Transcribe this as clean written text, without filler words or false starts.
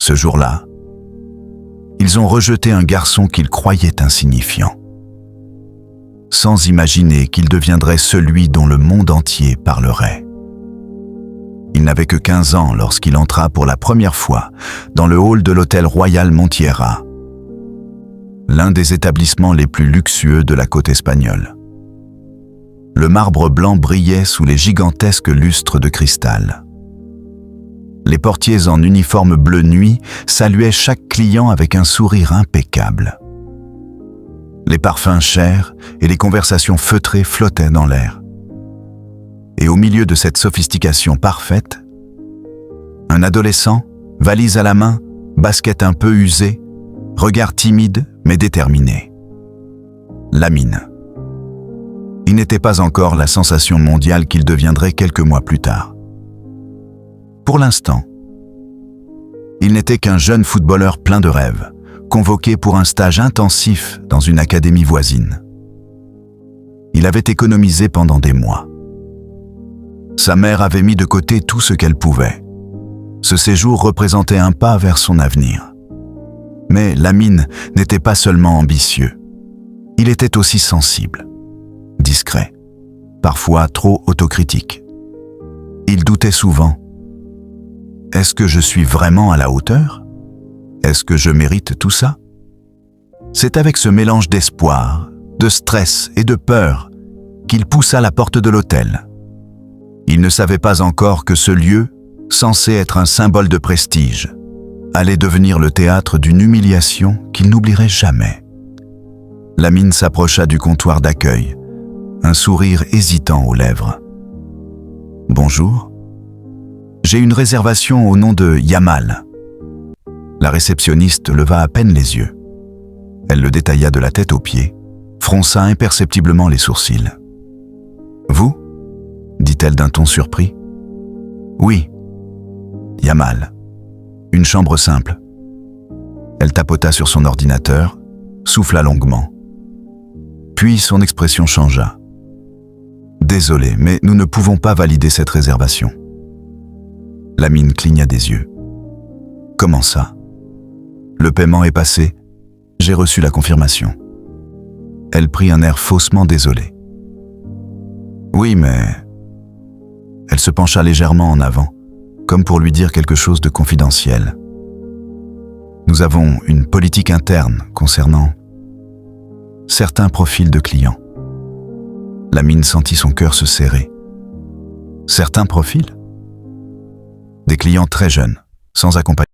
Ce jour-là, ils ont rejeté un garçon qu'ils croyaient insignifiant, sans imaginer qu'il deviendrait celui dont le monde entier parlerait. Il n'avait que 15 ans lorsqu'il entra pour la première fois dans le hall de l'hôtel Royal Montiera, l'un des établissements les plus luxueux de la côte espagnole. Le marbre blanc brillait sous les gigantesques lustres de cristal. Les portiers en uniforme bleu nuit saluaient chaque client avec un sourire impeccable. Les parfums chers et les conversations feutrées flottaient dans l'air. Et au milieu de cette sophistication parfaite, un adolescent, valise à la main, basket un peu usé, regard timide mais déterminé. Lamine. Il n'était pas encore la sensation mondiale qu'il deviendrait quelques mois plus tard. Pour l'instant, il n'était qu'un jeune footballeur plein de rêves, convoqué pour un stage intensif dans une académie voisine. Il avait économisé pendant des mois. Sa mère avait mis de côté tout ce qu'elle pouvait. Ce séjour représentait un pas vers son avenir. Mais Lamine n'était pas seulement ambitieux. Il était aussi sensible, discret, parfois trop autocritique. Il doutait souvent. Est-ce que je suis vraiment à la hauteur? Est-ce que je mérite tout ça? C'est avec ce mélange d'espoir, de stress et de peur qu'il poussa la porte de l'hôtel. Il ne savait pas encore que ce lieu, censé être un symbole de prestige, allait devenir le théâtre d'une humiliation qu'il n'oublierait jamais. Lamine s'approcha du comptoir d'accueil, un sourire hésitant aux lèvres. « Bonjour. J'ai une réservation au nom de Yamal. » La réceptionniste leva à peine les yeux. Elle le détailla de la tête aux pieds, fronça imperceptiblement les sourcils. « Vous ?» dit-elle d'un ton surpris. « Oui. Yamal. Une chambre simple. » Elle tapota sur son ordinateur, souffla longuement. Puis son expression changea. « Désolé, mais nous ne pouvons pas valider cette réservation. » Lamine cligna des yeux. « Comment ça? Le paiement est passé. J'ai reçu la confirmation. » Elle prit un air faussement désolé. « Oui, mais... » Elle se pencha légèrement en avant, comme pour lui dire quelque chose de confidentiel. « Nous avons une politique interne concernant certains profils de clients. » Lamine sentit son cœur se serrer. « Certains profils ? Des clients très jeunes, sans accompagnement.